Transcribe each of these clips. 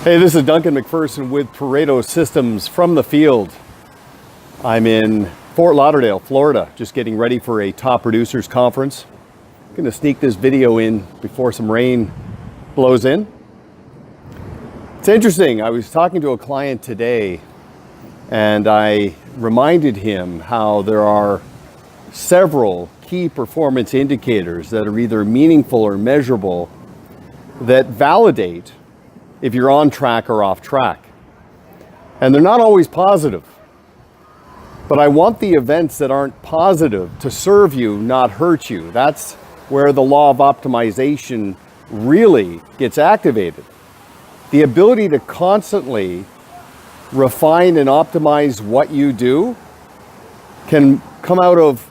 Hey, this is Duncan MacPherson with Pareto Systems from the field. I'm in Fort Lauderdale, Florida, just getting ready for a top producers conference. I'm going to sneak this video in before some rain blows in. It's interesting. I was talking to a client today and I reminded him how there are several key performance indicators that are either meaningful or measurable that validate if you're on track or off track. And they're not always positive. But I want the events that aren't positive to serve you, not hurt you. That's where the law of optimization really gets activated. The ability to constantly refine and optimize what you do can come out of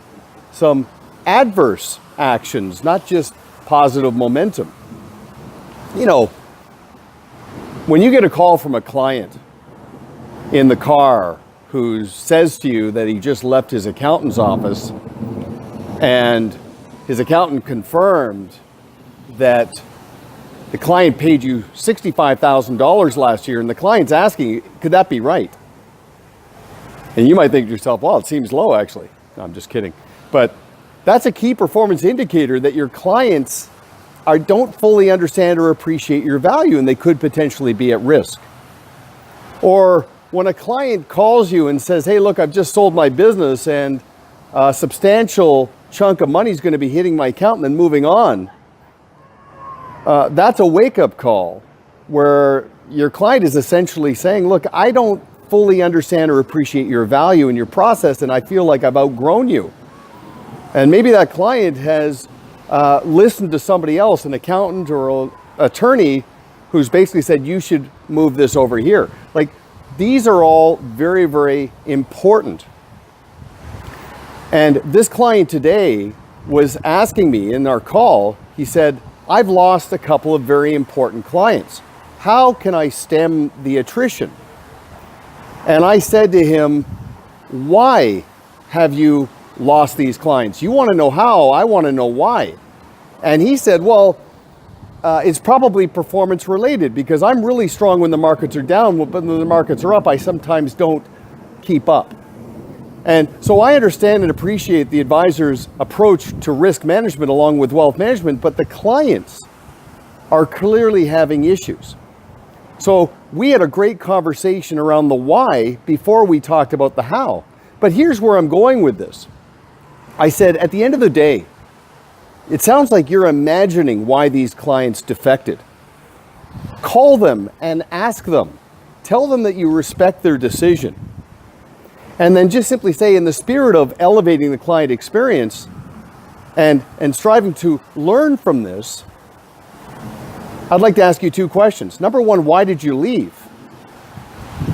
some adverse actions, not just positive momentum. You know, when you get a call from a client in the car who says to you that he just left his accountant's office and his accountant confirmed that the client paid you $65,000 last year, and the client's asking, could that be right? And you might think to yourself, well, it seems low actually. No, I'm just kidding. But that's a key performance indicator that your clients don't fully understand or appreciate your value, and they could potentially be at risk. Or when a client calls you and says, hey, look, I've just sold my business and a substantial chunk of money is going to be hitting my account and then moving on. That's a wake-up call where your client is essentially saying, look, I don't fully understand or appreciate your value and your process, and I feel like I've outgrown you. And maybe that client has listened to somebody else, an accountant or an attorney, who's basically said, you should move this over here. Like, these are all very, very important. And this client today was asking me in our call, he said, I've lost a couple of very important clients. How can I stem the attrition? And I said to him, why have you lost these clients? You want to know how, I want to know why. And he said, well, it's probably performance related because I'm really strong when the markets are down, but when the markets are up, I sometimes don't keep up. And so I understand and appreciate the advisor's approach to risk management along with wealth management, but the clients are clearly having issues. So we had a great conversation around the why before we talked about the how. But here's where I'm going with this. I said, at the end of the day, it sounds like you're imagining why these clients defected. Call them and ask them. Tell them that you respect their decision. And then just simply say, in the spirit of elevating the client experience and striving to learn from this, I'd like to ask you two questions. Number one, why did you leave?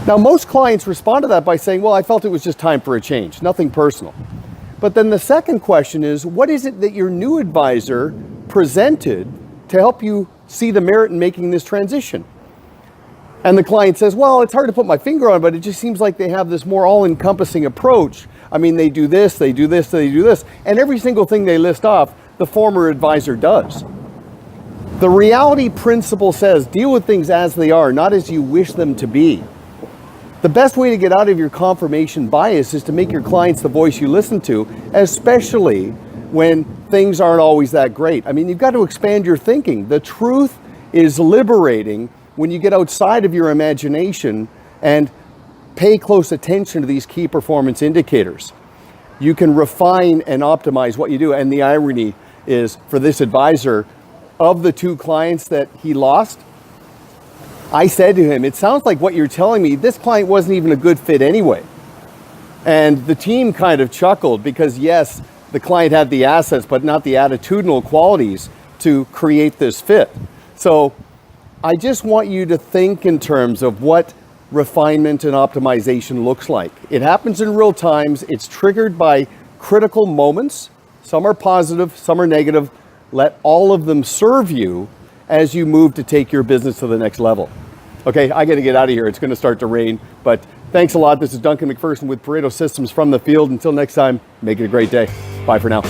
Now, most clients respond to that by saying, well, I felt it was just time for a change, nothing personal. But then the second question is, what is it that your new advisor presented to help you see the merit in making this transition? And the client says, well, it's hard to put my finger on it, but it just seems like they have this more all-encompassing approach. I mean, they do this, they do this, they do this, and every single thing they list off, the former advisor does. The reality principle says, deal with things as they are, not as you wish them to be. The best way to get out of your confirmation bias is to make your clients the voice you listen to, especially when things aren't always that great. I mean, you've got to expand your thinking. The truth is liberating when you get outside of your imagination and pay close attention to these key performance indicators. You can refine and optimize what you do. And the irony is, for this advisor, of the two clients that he lost, I said to him, it sounds like what you're telling me, this client wasn't even a good fit anyway. And the team kind of chuckled because yes, the client had the assets, but not the attitudinal qualities to create this fit. So I just want you to think in terms of what refinement and optimization looks like. It happens in real times. It's triggered by critical moments. Some are positive, some are negative. Let all of them serve you as you move to take your business to the next level. Okay, I got to get out of here. It's going to start to rain, but thanks a lot. This is Duncan MacPherson with Pareto Systems from the field. Until next time, make it a great day. Bye for now.